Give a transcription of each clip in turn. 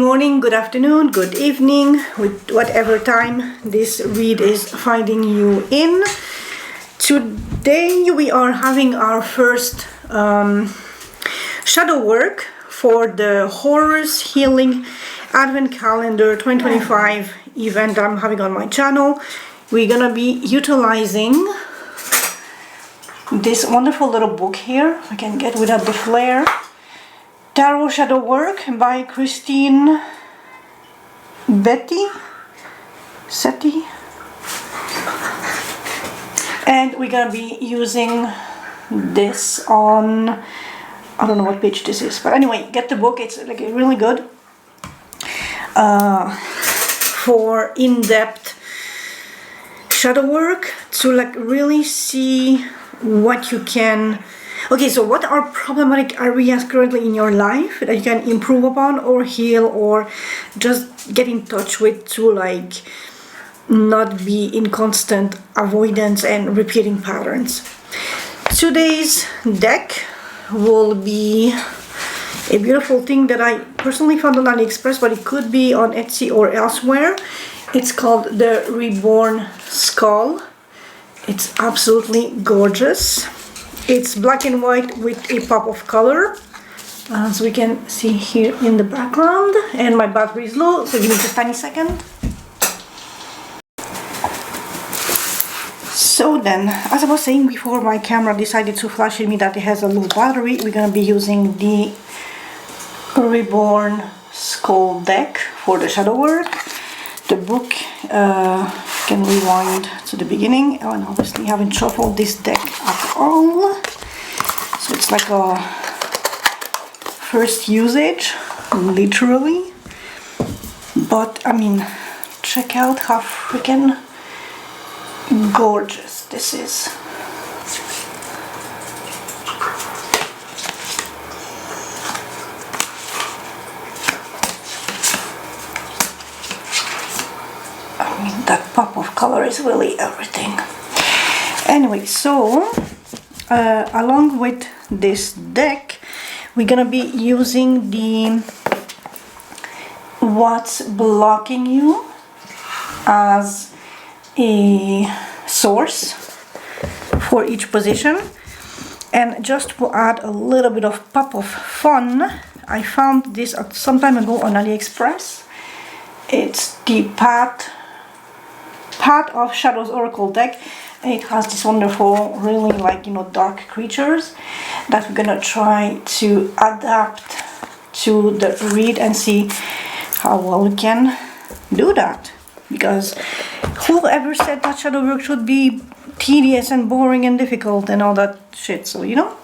morning, good afternoon, good evening, with whatever time this read is finding you in. Today we are having our first shadow work for the Horus Healing Advent Calendar 2025 event I'm having on my channel. We're gonna be utilizing this wonderful little book here, if I can get without the flare. Tarot Shadow Work by Christine Setti. And we're gonna be using this on, I don't know what page this is, but anyway, get the book. It's like really good for in-depth shadow work to like really see what you can. Okay, so what are problematic areas currently in your life that you can improve upon or heal or just get in touch with to like not be in constant avoidance and repeating patterns. Today's deck will be a beautiful thing that I personally found on AliExpress, but it could be on Etsy or elsewhere. It's called the Reborn Skull. It's absolutely gorgeous. It's black and white with a pop of color, as we can see here in the background, and my battery is low, so give me just a tiny second. So then, as I was saying before, my camera decided to flash at me that it has a low battery. We're gonna be using the Reborn Skull Deck for the shadow work. The book can rewind to the beginning, and obviously I haven't shuffled this deck at all, so it's like a first usage, literally. But I mean, check out how freaking gorgeous this is. That pop of color is really everything. Anyway, so along with this deck, we're gonna be using the What's Blocking You as a source for each position. And just to add a little bit of pop of fun, I found this some time ago on AliExpress. It's the Path of Shadows Oracle deck, and it has this wonderful, really like, you know, dark creatures that we're gonna try to adapt to the read and see how well we can do that. Because whoever said that shadow work should be tedious and boring and difficult and all that shit? So, you know,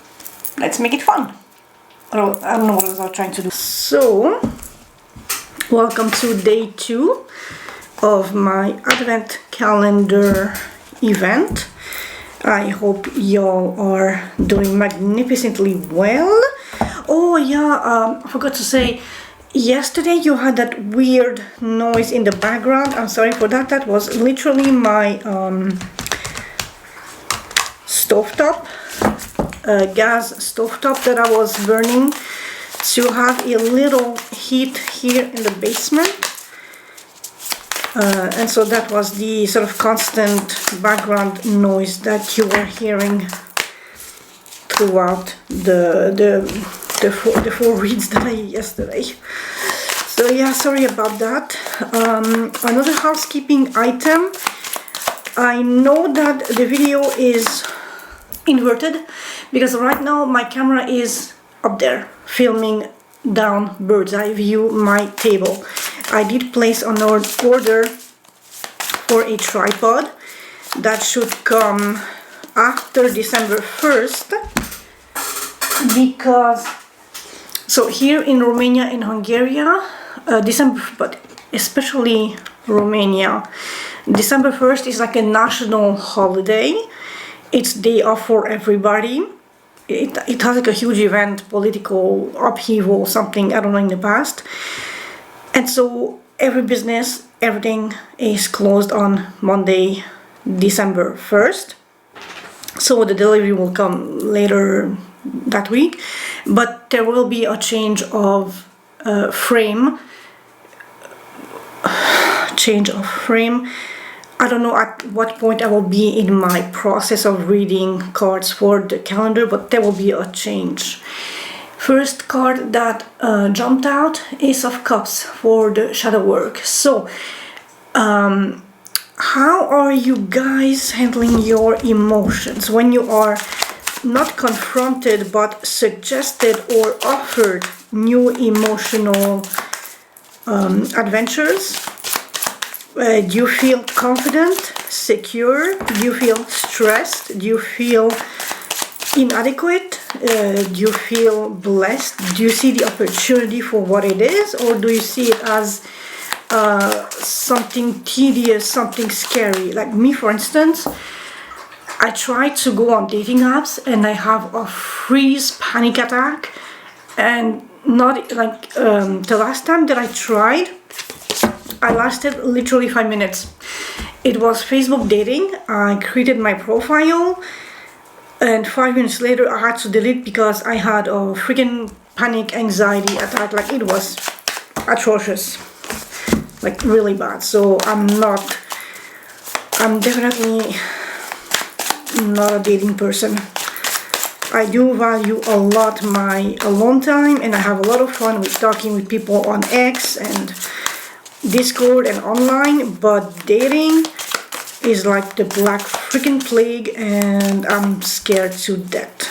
let's make it fun. Or I don't know what I was trying to do. So, welcome to day 2 of my Advent Calendar event. I hope y'all are doing magnificently well. Oh yeah, I forgot to say, yesterday you had that weird noise in the background. I'm sorry for that. That was literally my stovetop, gas stovetop that I was burning to have a little heat here in the basement. And so that was the sort of constant background noise that you were hearing throughout the four reads that I did yesterday. So yeah, sorry about that. Another housekeeping item. I know that the video is inverted because right now my camera is up there filming down bird's eye view my table. I did place an order for a tripod that should come after December 1st, because so here in Romania and Hungary, December, but especially Romania, December 1st is like a national holiday. It's day off for everybody. It has like a huge event, political upheaval, something, I don't know, in the past. And so every business, everything is closed on Monday, December 1st. So the delivery will come later that week. But there will be a change of frame change of frame. I don't know at what point I will be in my process of reading cards for the calendar, but there will be a change. First card that jumped out, Ace of Cups for the shadow work. So, how are you guys handling your emotions when you are not confronted but suggested or offered new emotional adventures? Do you feel confident, secure? Do you feel stressed? Do you feel inadequate? Do you feel blessed? Do you see the opportunity for what it is, or do you see it as something tedious, something scary? Like me, for instance, I tried to go on dating apps and I have a freeze panic attack, and not like the last time that I tried, I lasted literally 5 minutes. It was Facebook dating. I created my profile and 5 minutes later I had to delete because I had a freaking panic anxiety attack. Like, it was atrocious, like really bad. So I'm definitely not a dating person. I do value a lot my alone time, and I have a lot of fun with talking with people on X and Discord and online, but dating is like the black freaking plague and I'm scared to death.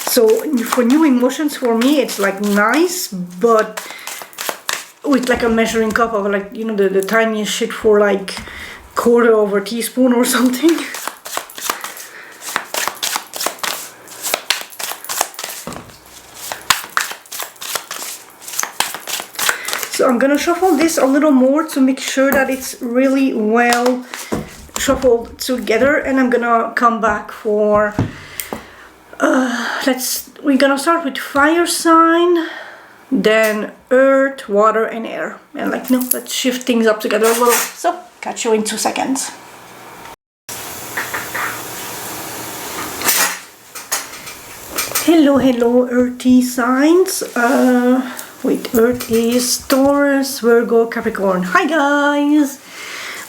So for new emotions, for me it's like nice, but with like a measuring cup of, like, you know, the tiniest shit for like quarter of a teaspoon or something. So I'm gonna shuffle this a little more to make sure that it's really well shuffled together, and I'm gonna come back for we're gonna start with fire sign, then earth, water and air, and like, no, let's shift things up together a little. So catch you in 2 seconds. Hello earthy signs. Wait, earth is Taurus, Virgo, Capricorn. Hi guys!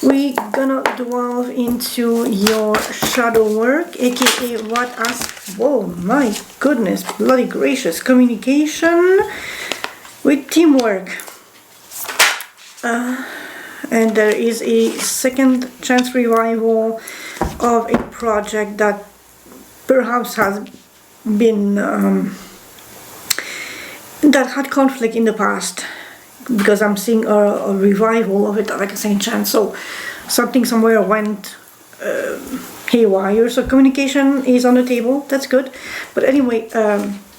We're gonna delve into your shadow work, aka what as, whoa, my goodness, bloody gracious, communication with teamwork. And there is a second chance revival of a project that perhaps has been that had conflict in the past, because I'm seeing a revival of it, like a second chance. So something somewhere went haywire, so communication is on the table. That's good. But anyway,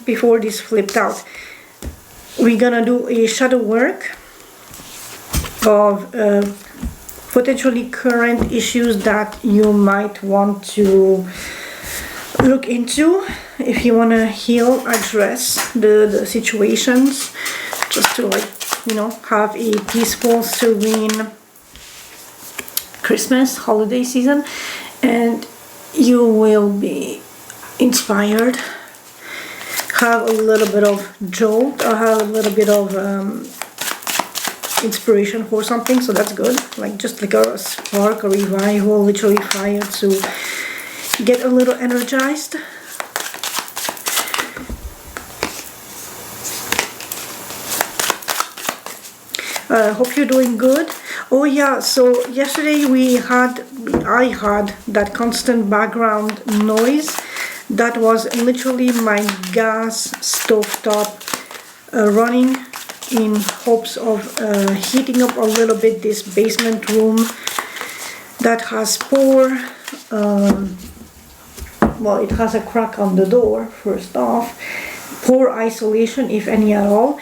before this flipped out, we're gonna do a shadow work of potentially current issues that you might want to look into if you want to heal, address the situations, just to, like, you know, have a peaceful, serene Christmas holiday season, and you will be inspired, have a little bit of jolt, or have a little bit of inspiration for something. So that's good, like just like a spark, a revival, literally fire to get a little energized. Hope you're doing good. Oh yeah, so yesterday I had that constant background noise. That was literally my gas stovetop running in hopes of heating up a little bit this basement room that has poor well, it has a crack on the door, first off, poor isolation, if any at all,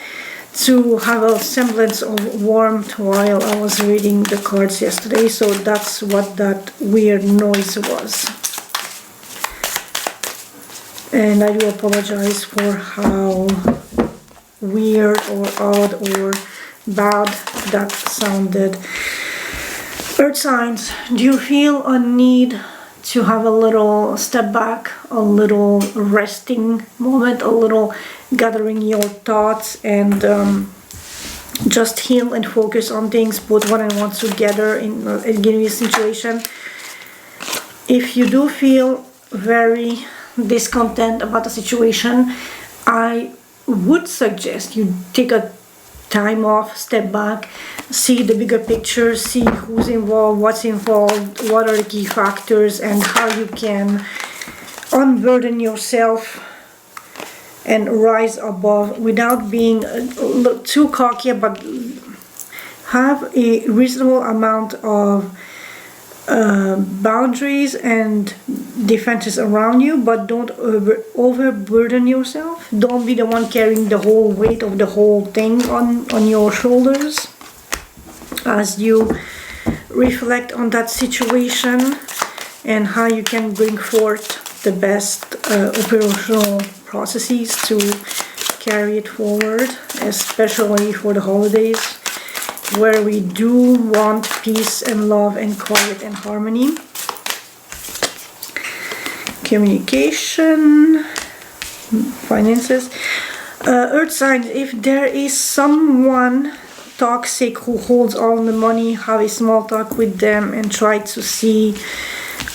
to have a semblance of warmth while I was reading the cards yesterday. So that's what that weird noise was. And I do apologize for how weird or odd or bad that sounded. Earth signs, do you feel a need to have a little step back, a little resting moment, a little gathering your thoughts and just heal and focus on things, put one and one together in a given situation. If you do feel very discontent about the situation, I would suggest you take a time off, step back, see the bigger picture, see who's involved, what's involved, what are the key factors, and how you can unburden yourself and rise above without being too cocky, but have a reasonable amount of boundaries and defenses around you, but don't overburden yourself. Don't be the one carrying the whole weight of the whole thing on your shoulders as you reflect on that situation and how you can bring forth the best operational processes to carry it forward, especially for the holidays, where we do want peace and love and quiet and harmony. Communication, finances, earth signs. If there is someone toxic who holds all the money, have a small talk with them and try to see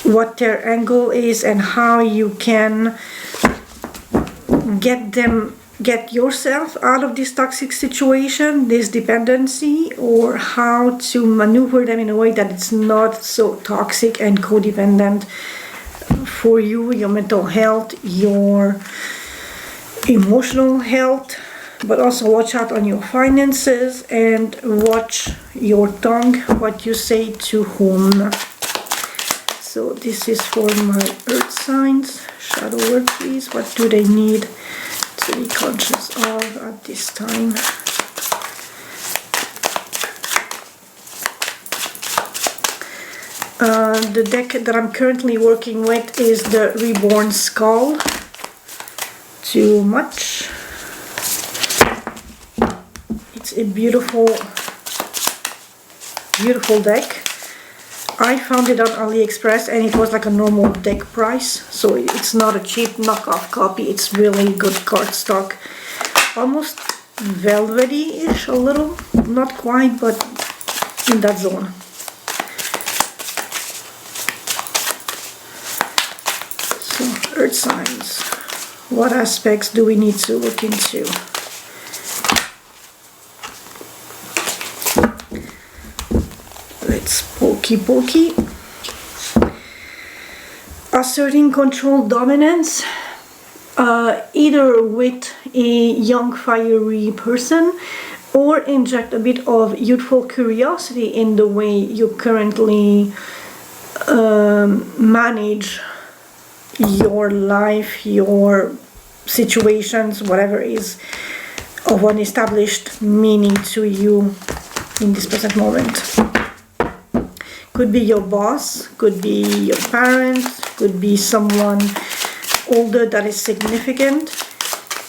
what their angle is and how you can get yourself out of this toxic situation, this dependency, or how to maneuver them in a way that it's not so toxic and codependent for you, your mental health, your emotional health. But also watch out on your finances and watch your tongue, what you say to whom. So this is for my earth signs. Shadow work, please. What do they need to be conscious of at this time? The deck that I'm currently working with is the Reborn Skull. Too much. It's a beautiful, beautiful deck. I found it on AliExpress and it was like a normal deck price, so it's not a cheap knockoff copy. It's really good cardstock, almost velvety-ish a little, not quite, but in that zone. So earth signs, what aspects do we need to look into? Pokey. Asserting control, dominance, either with a young fiery person, or inject a bit of youthful curiosity in the way you currently manage your life, your situations, whatever is of an established meaning to you in this present moment. Could be your boss, could be your parents, could be someone older that is significant,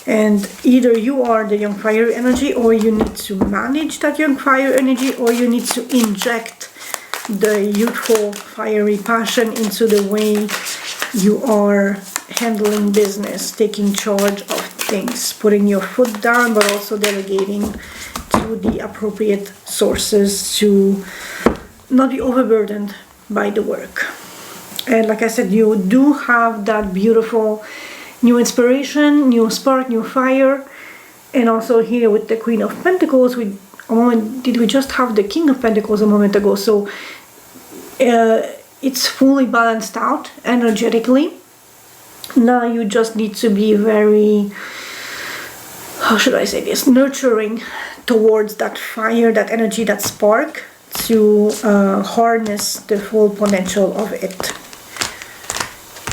and either you are the young fire energy, or you need to manage that young fire energy, or you need to inject the youthful fiery passion into the way you are handling business, taking charge of things, putting your foot down, but also delegating to the appropriate sources to not be overburdened by the work. And like I said, you do have that beautiful new inspiration, new spark, new fire. And also here with the Queen of Pentacles, we just have the King of Pentacles a moment ago. So it's fully balanced out energetically. Now you just need to be very, how should I say this, nurturing towards that fire, that energy, that spark, to harness the full potential of it.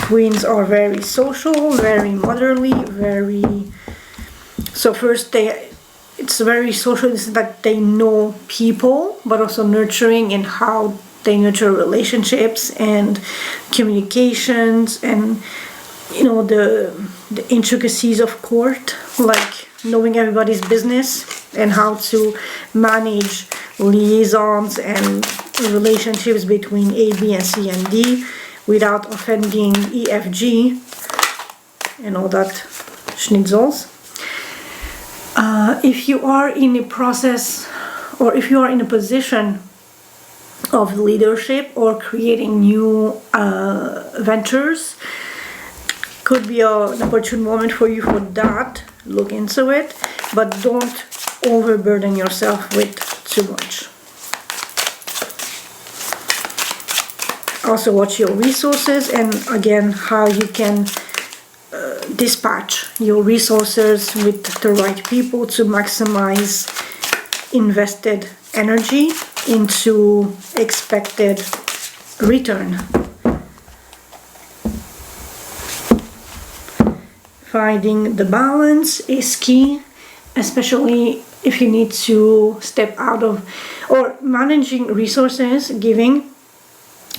Queens are very social, very motherly, very... So first it's very social in that they know people, but also nurturing in how they nurture relationships and communications, and you know, the intricacies of court, like knowing everybody's business and how to manage liaisons and relationships between A, B, and C, and D without offending E, F, G and all that schnitzels. If you are in the process or if you are in a position of leadership or creating new ventures, could be an opportune moment for you for that. Look into it, but don't overburden yourself with too much. Also watch your resources, and again how you can dispatch your resources with the right people to maximize invested energy into expected return. Finding the balance is key, especially if you need to step out of, or managing resources, giving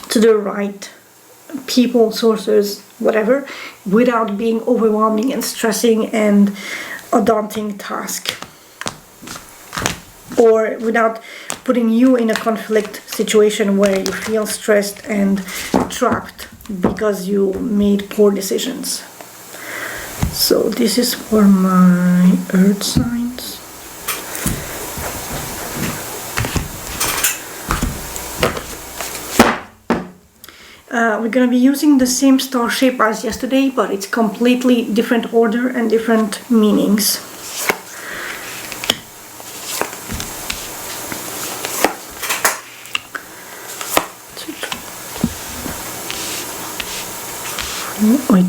to the right people, sources, whatever, without being overwhelming and stressing and a daunting task, or without putting you in a conflict situation where you feel stressed and trapped because you made poor decisions. So this is for my earth signs. We're going to be using the same star shape as yesterday, but it's completely different order and different meanings. Wait,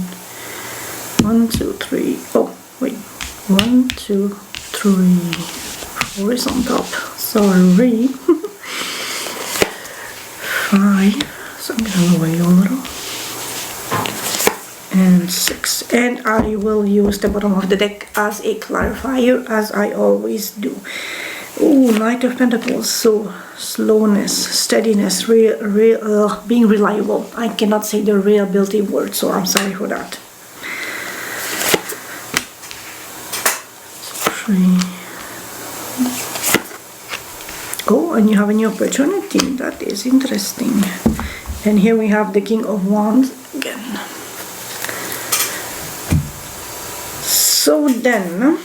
1, 2, 3. Oh, wait, 1, 2, 3. 4 is on top. Sorry. 5. So I'm going to wait a little. And 6. And I will use the bottom of the deck as a clarifier, as I always do. Oh, Knight of Pentacles. So slowness, steadiness, being reliable. I cannot say the reliability word, so I'm sorry for that. 3. Oh, and you have a new opportunity. That is interesting. And here we have the King of Wands again. So then,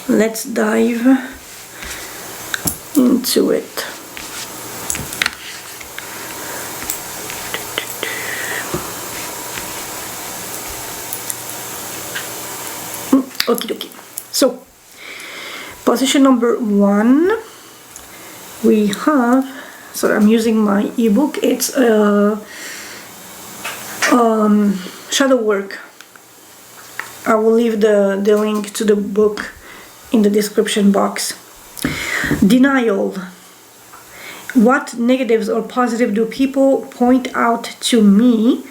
let's dive into it. Okie dokie. So, position number 1, we have. So I'm using my ebook. It's shadow work. I will leave the link to the book in the description box. Denial. What negatives or positive do people point out to me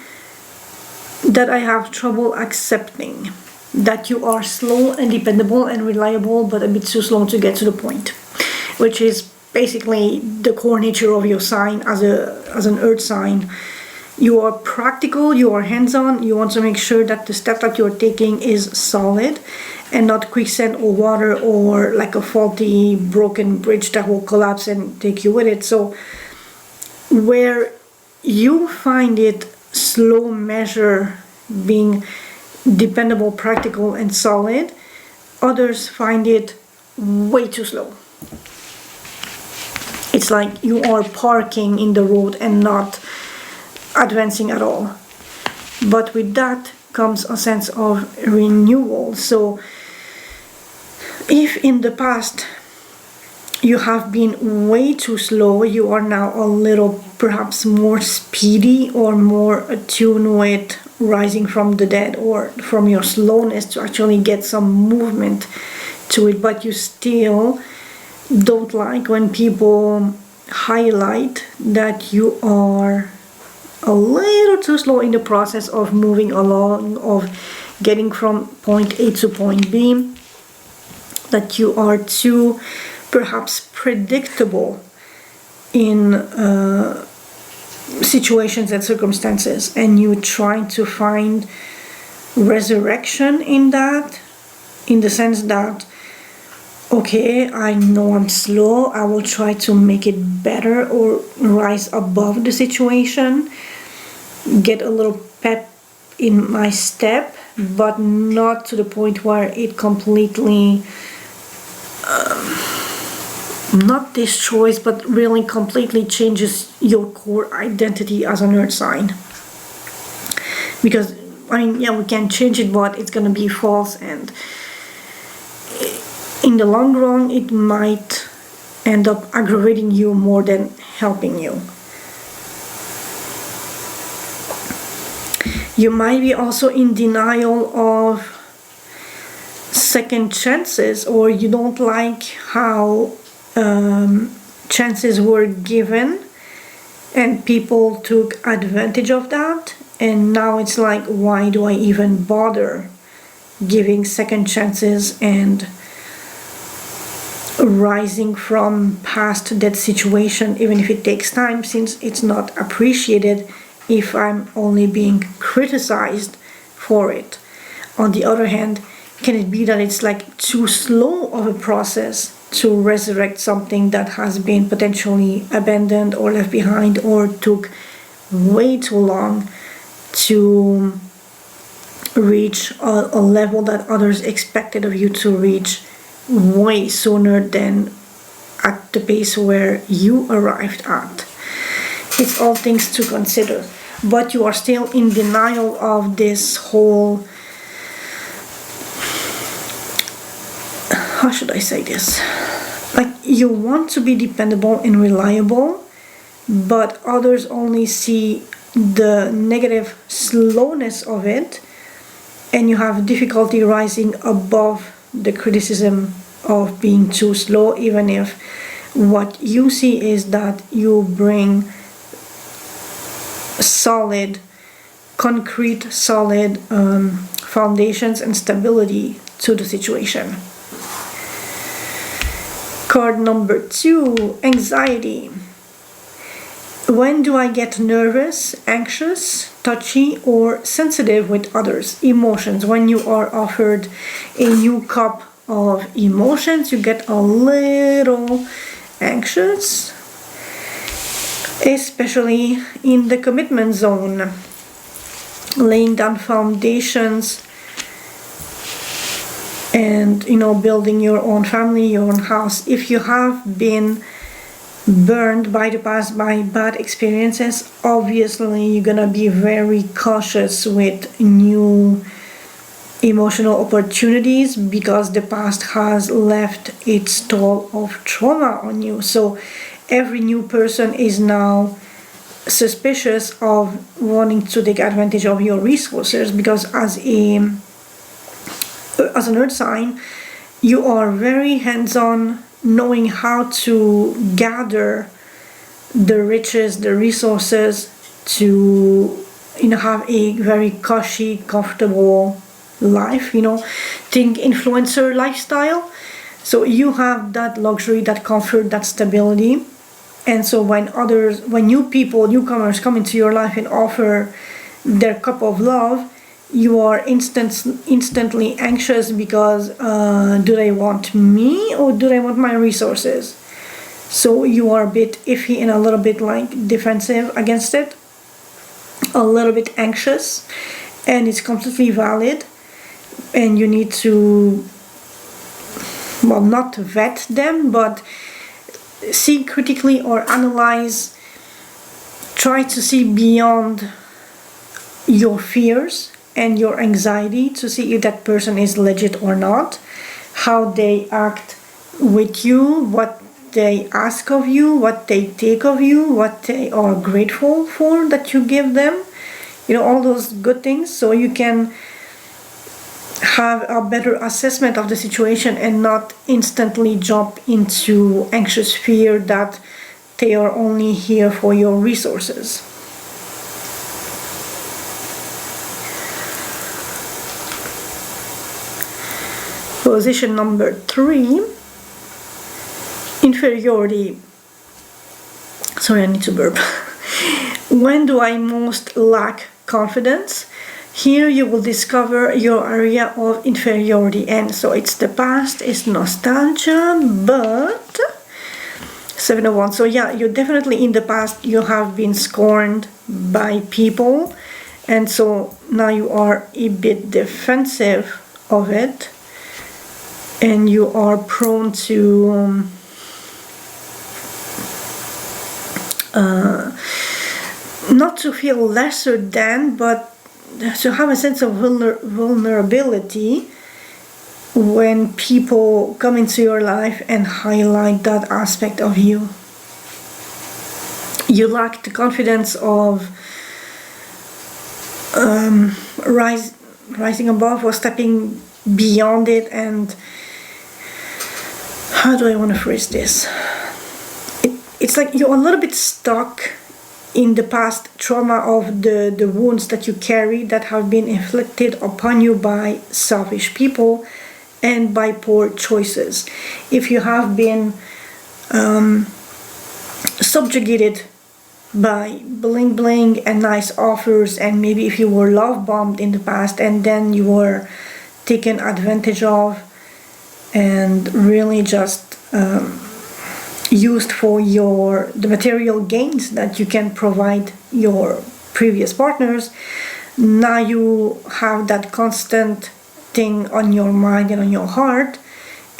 that I have trouble accepting? That you are slow and dependable and reliable, but a bit too slow to get to the point, which is basically the core nature of your sign as an earth sign. You are practical, you are hands-on, you want to make sure that the step that you're taking is solid and not quicksand or water or like a faulty broken bridge that will collapse and take you with it. So where you find it slow measure being dependable, practical and solid, others find it way too slow. It's like you are parking in the road and not advancing at all. But with that comes a sense of renewal. So if in the past you have been way too slow, you are now a little perhaps more speedy or more attuned with rising from the dead or from your slowness to actually get some movement to it, but you still don't like when people highlight that you are a little too slow in the process of moving along, of getting from point A to point B, that you are too perhaps predictable in situations and circumstances, and you trying to find resurrection in that, in the sense that, okay, I know I'm slow, I will try to make it better or rise above the situation, get a little pep in my step, but not to the point where it completely not destroys, but really completely changes your core identity as an earth sign. Because, I mean, yeah, we can change it, but it's gonna be false, and in the long run, it might end up aggravating you more than helping you. You might be also in denial of second chances, or you don't like how chances were given and people took advantage of that, and now it's like, why do I even bother giving second chances and rising from past that situation, even if it takes time, since it's not appreciated if I'm only being criticized for it. On the other hand, can it be that it's like too slow of a process to resurrect something that has been potentially abandoned or left behind, or took way too long to reach a level that others expected of you to reach way sooner than at the pace where you arrived at? It's all things to consider, but you are still in denial of this whole, how should I say this? Like, you want to be dependable and reliable, but others only see the negative slowness of it, and you have difficulty rising above the criticism of being too slow, even if what you see is that you bring solid, concrete, solid foundations and stability to the situation. Card number 2, anxiety. When do I get nervous, anxious, touchy, or sensitive with others' emotions? When you are offered a new cup of emotions, you get a little anxious, especially in the commitment zone, laying down foundations and, you know, building your own family, your own house. If you have been burned by the past by bad experiences, obviously you're gonna be very cautious with new emotional opportunities, because the past has left its toll of trauma on you. So every new person is now suspicious of wanting to take advantage of your resources, because as an earth sign, you are very hands-on, knowing how to gather the riches, the resources, to, you know, have a very cushy, comfortable life, you know, think influencer lifestyle. So you have that luxury, that comfort, that stability. And so when newcomers come into your life and offer their cup of love, you are instantly anxious, because do they want me or do they want my resources? So you are a bit iffy and a little bit like defensive against it, a little bit anxious, and it's completely valid. And you need to, well, not vet them, but see critically or analyze, try to see beyond your fears and your anxiety to see if that person is legit or not, how they act with you, what they ask of you, what they take of you, what they are grateful for that you give them, you know, all those good things, so you can have a better assessment of the situation and not instantly jump into anxious fear that they are only here for your resources. Position number 3, inferiority. Sorry, I need to burp. When do I most lack confidence? Here you will discover your area of inferiority, and so it's the past, it's nostalgia, but 7 of Wands. So yeah, you're definitely in the past, you have been scorned by people, and so now you are a bit defensive of it, and you are prone to not to feel lesser than, but to have a sense of vulnerability when people come into your life and highlight that aspect of you. You lack the confidence of rising above or stepping beyond it, and how do I want to phrase this? It's like you're a little bit stuck in the past trauma of the wounds that you carry that have been inflicted upon you by selfish people and by poor choices. If you have been subjugated by bling bling and nice offers, and maybe if you were love bombed in the past and then you were taken advantage of and really just used for the material gains that you can provide your previous partners, now you have that constant thing on your mind and on your heart,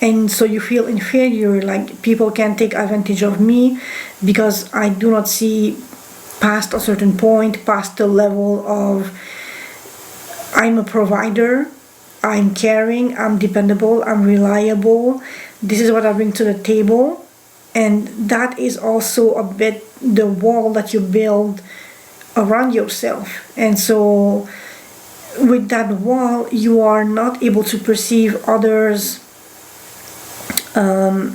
and so you feel inferior, like people can take advantage of me because I do not see past a certain point, past the level of I'm a provider, I'm caring, I'm dependable, I'm reliable, this is what I bring to the table. And that is also a bit the wall that you build around yourself. And so with that wall, you are not able to perceive others, not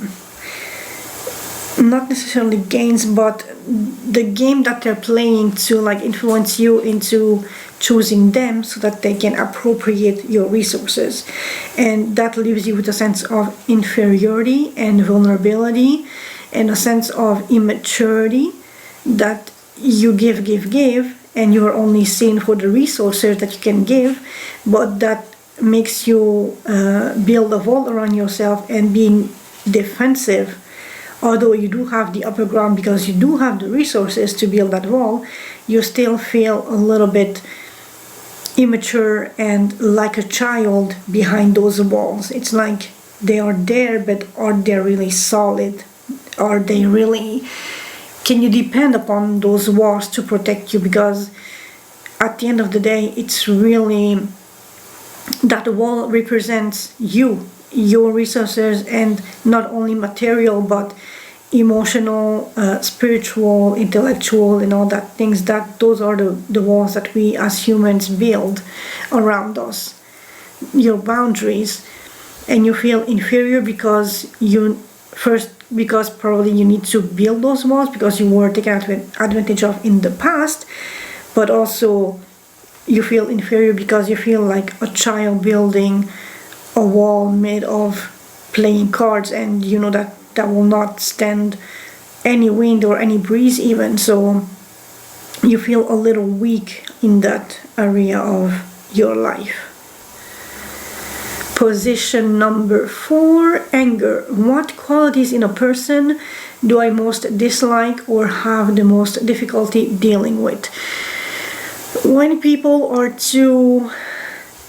necessarily gains, but the game that they're playing to like influence you into choosing them so that they can appropriate your resources. And that leaves you with a sense of inferiority and vulnerability and a sense of immaturity, that you give, and you are only seen for the resources that you can give, but that makes you build a wall around yourself and being defensive. Although you do have the upper ground because you do have the resources to build that wall, you still feel a little bit immature and like a child behind those walls. It's like they are there, but are they really solid? Are they really, can you depend upon those walls to protect you? Because at the end of the day, it's really, that wall represents you, your resources, and not only material, but emotional, spiritual, intellectual, and all that things. That those are the walls that we as humans build around us, your boundaries. And you feel inferior because because probably you need to build those walls because you were taken advantage of in the past, but also you feel inferior because you feel like a child building a wall made of playing cards, and you know that will not stand any wind or any breeze even. So you feel a little weak in that area of your life. Position number 4, anger. What qualities in a person do I most dislike or have the most difficulty dealing with? When people are too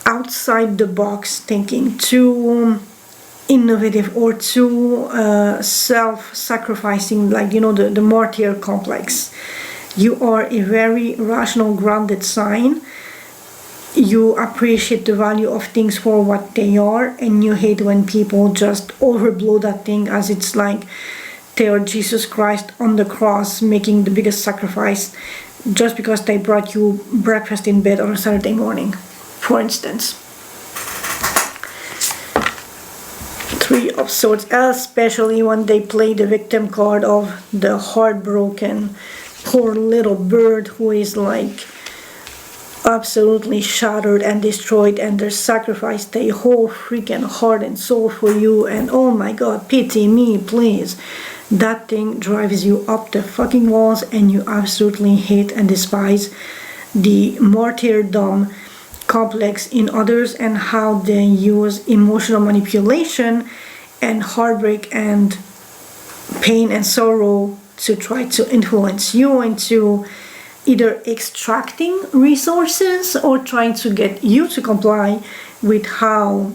outside the box thinking, too innovative, or too self-sacrificing, like, you know, the martyr complex. You are a very rational, grounded sign. You appreciate the value of things for what they are, and you hate when people just overblow that thing as it's like they are Jesus Christ on the cross making the biggest sacrifice just because they brought you breakfast in bed on a Saturday morning, for instance. 3 of Swords, especially when they play the victim card of the heartbroken poor little bird who is like absolutely shattered and destroyed, and they sacrificed their whole freaking heart and soul for you, and oh my god, pity me please. That thing drives you up the fucking walls, and you absolutely hate and despise the martyrdom complex in others and how they use emotional manipulation and heartbreak and pain and sorrow to try to influence you into either extracting resources or trying to get you to comply with how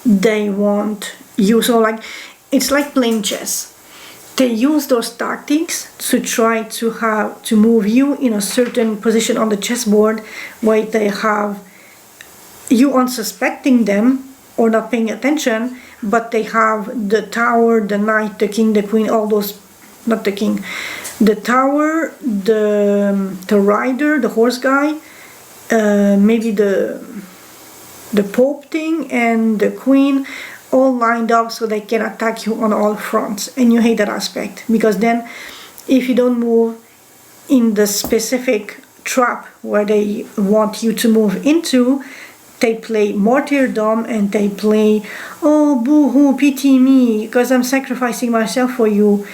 they want you. So like, it's like playing chess. they use those tactics to try to move you in a certain position on the chessboard where they have you unsuspecting them or not paying attention, but they have the tower, the knight, the king, the queen, all those, not the king, the tower, the rider, the horse guy, maybe the pope thing and the queen, all lined up so they can attack you on all fronts. And you hate that aspect, because then if you don't move in the specific trap where they want you to move into, they play martyrdom and they play, oh boo-hoo, pity me, because I'm sacrificing myself for you.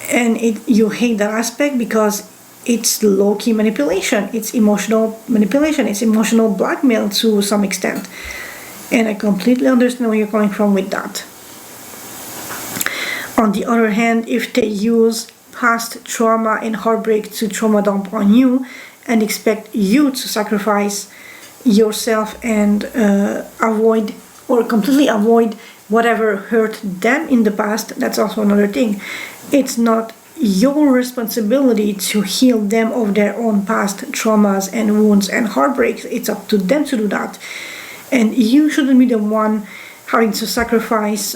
And you hate that aspect because it's low-key manipulation, it's emotional manipulation, it's emotional blackmail to some extent. And I completely understand where you're coming from with that. On the other hand, if they use past trauma and heartbreak to trauma dump on you and expect you to sacrifice yourself and avoid or completely avoid whatever hurt them in the past, that's also another thing. It's not your responsibility to heal them of their own past traumas and wounds and heartbreaks. It's up to them to do that. And you shouldn't be the one having to sacrifice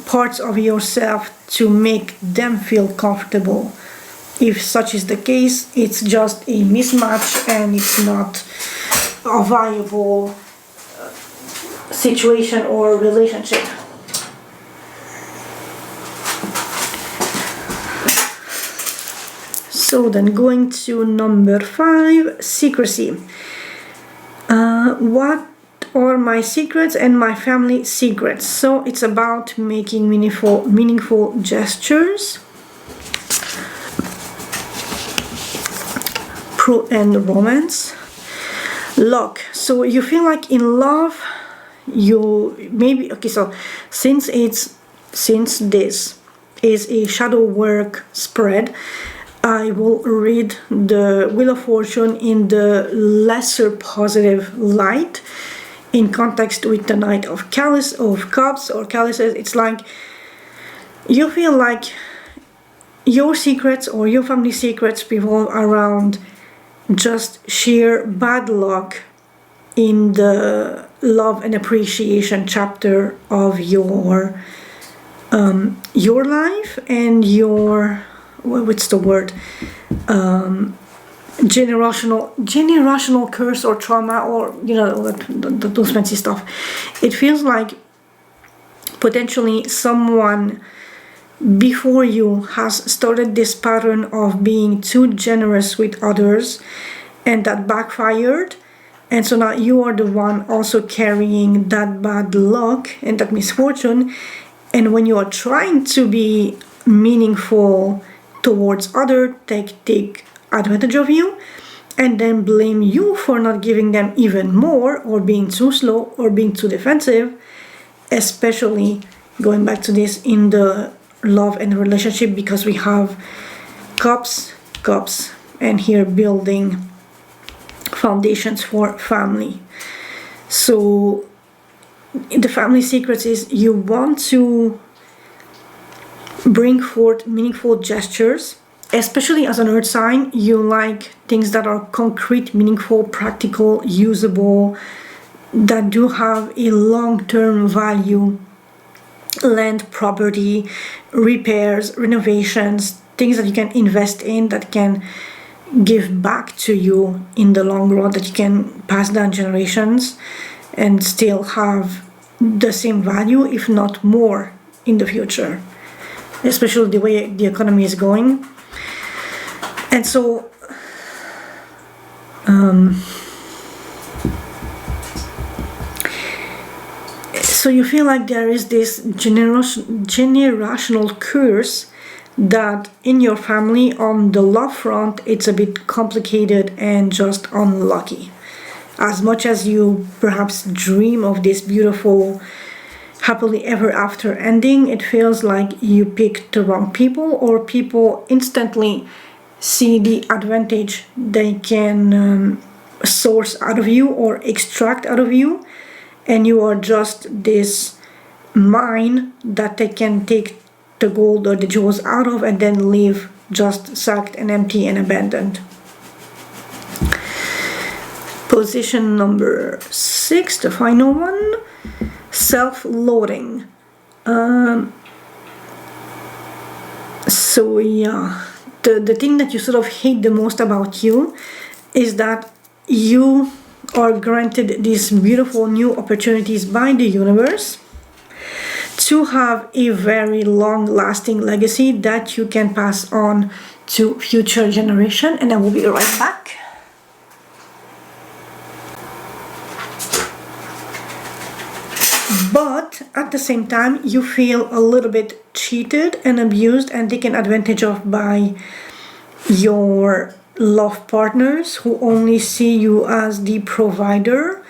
parts of yourself to make them feel comfortable. If such is the case, it's just a mismatch and it's not a viable situation or relationship. So then going to number 5, secrecy. What are my secrets and my family secrets? So it's about making meaningful gestures and romance. Luck. So you feel like in love, you maybe, okay, so since this is a shadow work spread, I will read the Wheel of Fortune in the lesser positive light in context with the Knight of Cups or Chalices. It's like you feel like your secrets or your family secrets revolve around just sheer bad luck in the love and appreciation chapter of your life and your, what's the word, generational curse or trauma, or you know, those fancy stuff. It feels like potentially someone before you has started this pattern of being too generous with others, and that backfired, and so now you are the one also carrying that bad luck and that misfortune. And when you are trying to be meaningful towards others, they take advantage of you and then blame you for not giving them even more, or being too slow or being too defensive, especially going back to this in the love and relationship, because we have cups, and here building foundations for family. So the family secrets is you want to bring forth meaningful gestures, especially as an earth sign. You like things that are concrete, meaningful, practical, usable, that do have a long-term value. Land, property, repairs, renovations, things that you can invest in, that can give back to you in the long run, that you can pass down generations and still have the same value, if not more, in the future, especially the way the economy is going. And so so you feel like there is this generational curse that in your family, on the love front, it's a bit complicated and just unlucky. As much as you perhaps dream of this beautiful happily ever after ending, it feels like you picked the wrong people, or people instantly see the advantage they can source out of you or extract out of you, and you are just this mine that they can take the gold or the jewels out of and then leave just sacked and empty and abandoned. Position number 6, the final one, self-loathing. So yeah, the thing that you sort of hate the most about you is that you are granted these beautiful new opportunities by the universe to have a very long-lasting legacy that you can pass on to future generation. And I will be right back. But at the same time, you feel a little bit cheated and abused and taken advantage of by your love partners, who only see you as the provider,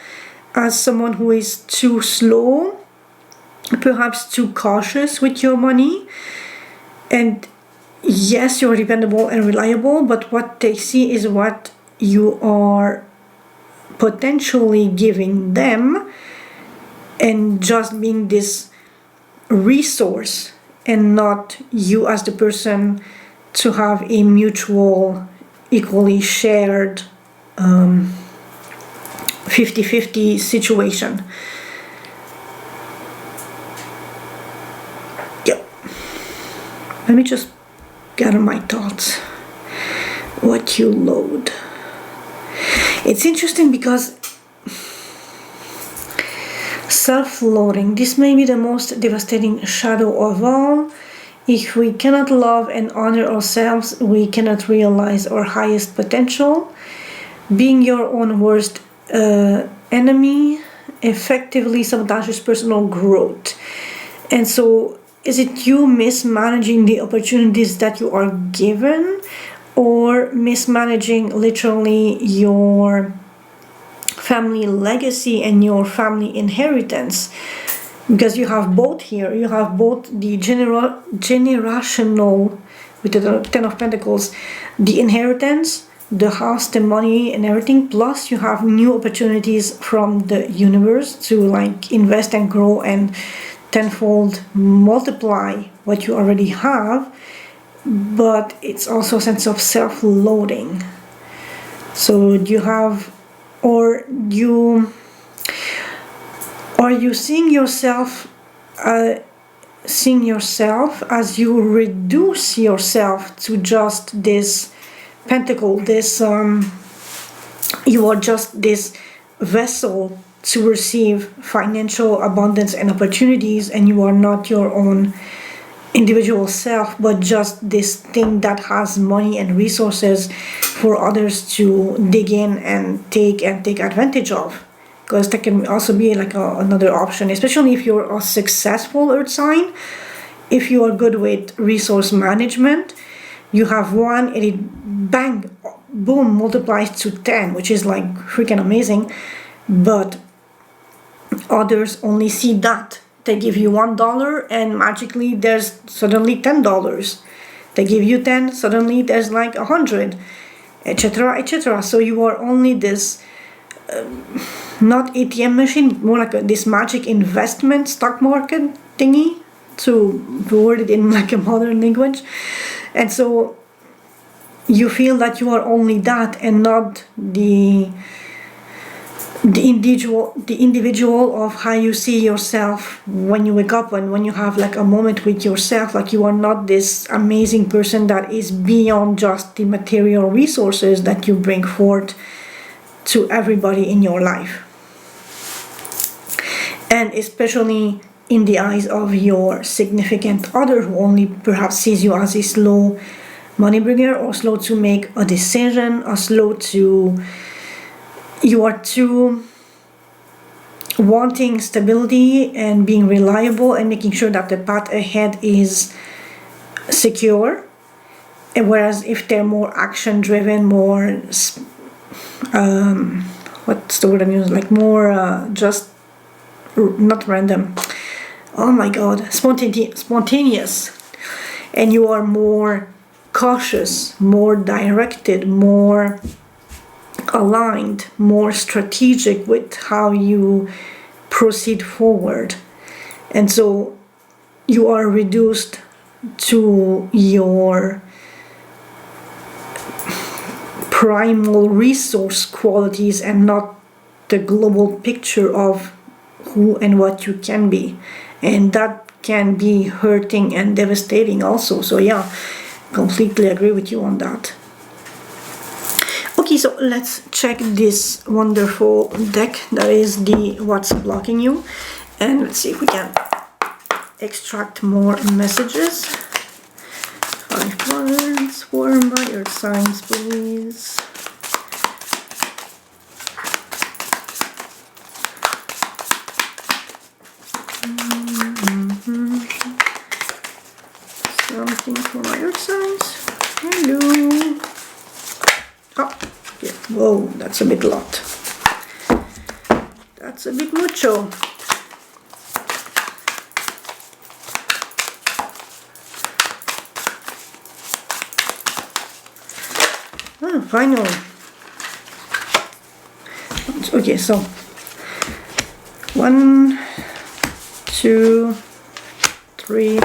as someone who is too slow, perhaps too cautious with your money. And yes, you're dependable and reliable, but what they see is what you are potentially giving them, and just being this resource and not you as the person to have a mutual, equally shared 50-50 situation. Yep. Let me just gather my thoughts. What you load. It's interesting because self-loathing, this may be the most devastating shadow of all. If we cannot love and honor ourselves, we cannot realize our highest potential. Being your own worst enemy effectively sabotages personal growth. And so, is it you mismanaging the opportunities that you are given, or mismanaging literally your family legacy and your family inheritance? Because you have both here. You have both the generational, with the Ten of Pentacles, the inheritance, the house, the money and everything, plus you have new opportunities from the universe to like invest and grow and tenfold multiply what you already have. But it's also a sense of self-loathing. So do you have, or you are you seeing yourself as you reduce yourself to just this pentacle, this you are just this vessel to receive financial abundance and opportunities, and you are not your own individual self, but just this thing that has money and resources for others to dig in and take advantage of. Because that can also be like another option, especially if you're a successful earth sign. If you are good with resource management, you have one and it bang, boom, multiplies to 10, which is like freaking amazing. But others only see that. They give you $1 and magically there's suddenly $10. They give you 10, suddenly there's like 100, etc., etc. So you are only this not ATM machine, more like this magic investment stock market thingy, to word it in like a modern language. And so you feel that you are only that and not the individual of how you see yourself when you wake up and when you have like a moment with yourself. Like you are not this amazing person that is beyond just the material resources that you bring forth to everybody in your life. And especially in the eyes of your significant other, who only perhaps sees you as a slow money bringer, or slow to make a decision, or slow to, you are too wanting stability and being reliable and making sure that the path ahead is secure. And whereas if they're more action driven, more what's the word I'm using, like more just not random, oh my god, spontaneous, and you are more cautious, more directed, more aligned, more strategic with how you proceed forward. And so you are reduced to your primal resource qualities and not the global picture of who and what you can be, and that can be hurting and devastating also. So yeah, completely agree with you on that. Okay, so let's check this wonderful deck that is the What's Blocking You, and let's see if we can extract more messages. 5 cards for my earth signs, please. Something for my earth signs. Hello. Oh, yeah. Whoa, that's a bit lot. That's a bit mucho. Oh, finally. Okay, so 1, 2, 3.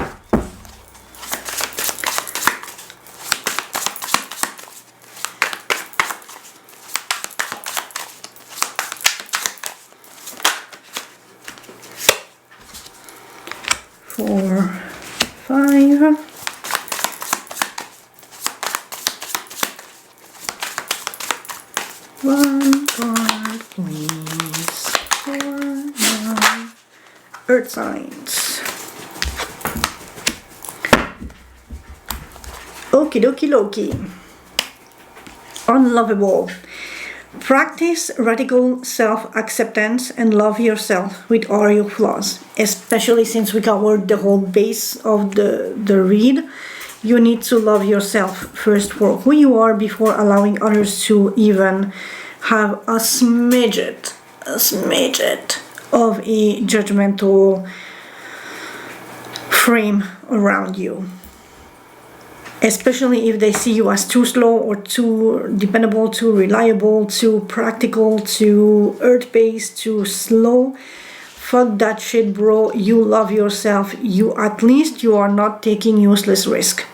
4, 5. One card, please, for my earth signs. Okie dokie dokie. Unlovable. Practice radical self-acceptance and love yourself with all your flaws. Especially since we covered the whole base of the read. You need to love yourself first for who you are before allowing others to even have a smidget of a judgmental frame around you. Especially if they see you as too slow or too dependable, too reliable, too practical, too earth-based, too slow. Fuck that shit, bro. You love yourself. At least you are not taking useless risk.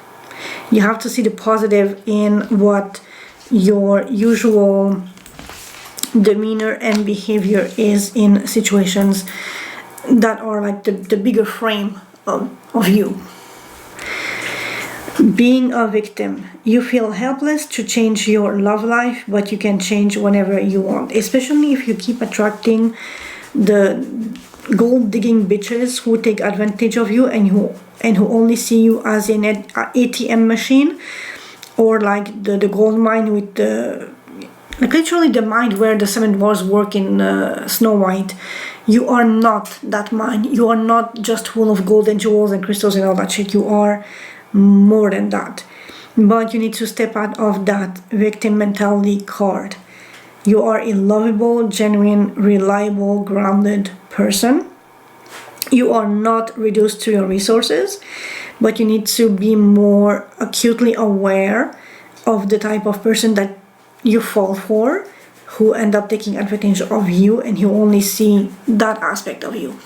You have to see the positive in what your usual demeanor and behavior is in situations that are like the bigger frame of you. Being a victim. You feel helpless to change your love life, but you can change whenever you want. Especially if you keep attracting the gold-digging bitches who take advantage of you and who only see you as an ATM machine, or like the gold mine with the, like literally the mine where the 7 dwarfs work in Snow White. You are not that mine. You are not just full of gold and jewels and crystals and all that shit. You are more than that. But you need to step out of that victim mentality card. You are a lovable, genuine, reliable, grounded person. You are not reduced to your resources, but you need to be more acutely aware of the type of person that you fall for, who end up taking advantage of you and who only see that aspect of you.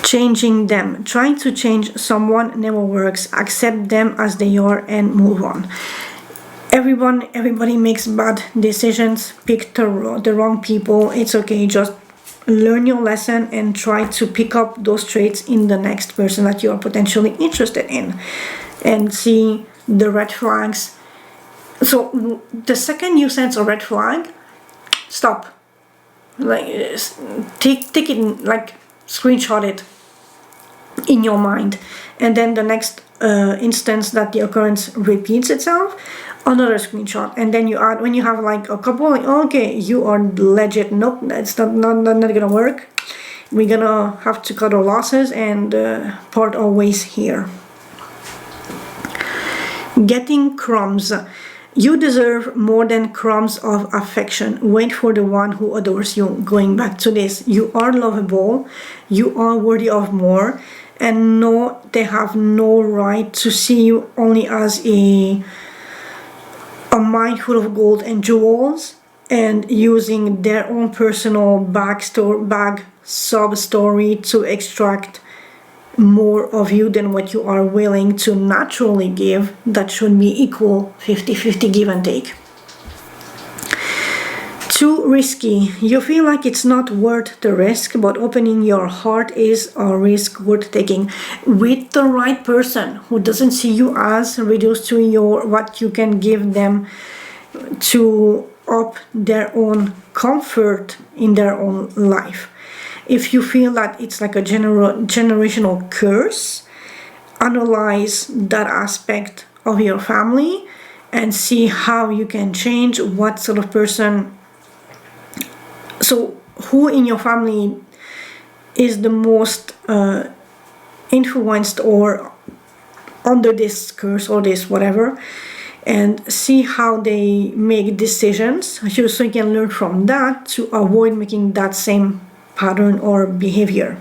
Changing them. Trying to change someone never works. Accept them as they are and move on. Everybody makes bad decisions, pick the wrong people. It's okay, just learn your lesson and try to pick up those traits in the next person that you are potentially interested in, and see the red flags. So the second you sense a red flag, stop. Like take it, like screenshot it in your mind, and then the next instance that the occurrence repeats itself, another screenshot, and then you add, when you have like a couple, like, okay, you are legit, nope, that's not gonna work, we're gonna have to cut our losses and part our ways here. Getting crumbs. You deserve more than crumbs of affection. Wait for the one who adores you. Going back to this, you are lovable, you are worthy of more, and no, they have no right to see you only as a mine full of gold and jewels, and using their own personal sub story to extract more of you than what you are willing to naturally give. That should be equal 50-50 give and take. Too risky. You feel like it's not worth the risk, but opening your heart is a risk worth taking with the right person who doesn't see you as reduced to your what you can give them to up their own comfort in their own life. If you feel that it's like a generational curse, analyze that aspect of your family and see how you can change what sort of person. So who in your family is the most influenced or under this curse or this whatever, and see how they make decisions so you can learn from that to avoid making that same pattern or behavior.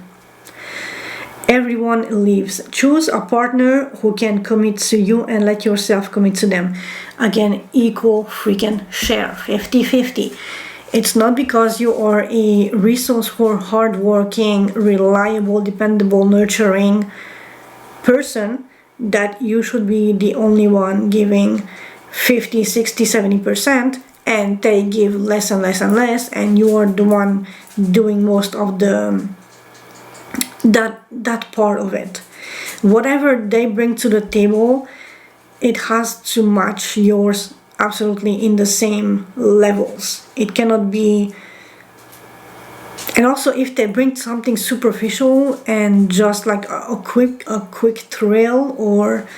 Everyone lives. Choose a partner who can commit to you and let yourself commit to them. Again, equal freaking share, 50-50. It's not because you are a resourceful, hardworking, reliable, dependable, nurturing person that you should be the only one giving 50, 60, 70%, and they give less and less and less, and you are the one doing most of the that part of it. Whatever they bring to the table, it has to match yours absolutely in the same levels. It cannot be. And also, if they bring something superficial and just like a quick thrill, or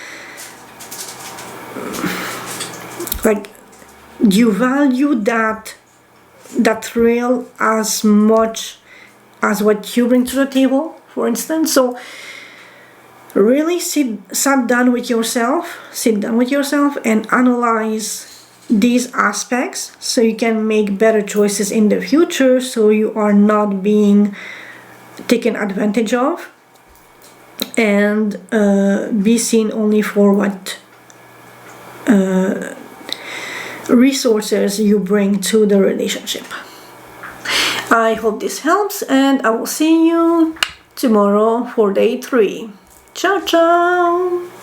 like you value that thrill as much as what you bring to the table, for instance. So really sit down with yourself and analyze these aspects so you can make better choices in the future, so you are not being taken advantage of and be seen only for what resources you bring to the relationship. I hope this helps, and I will see you tomorrow for day 3. Ciao, ciao!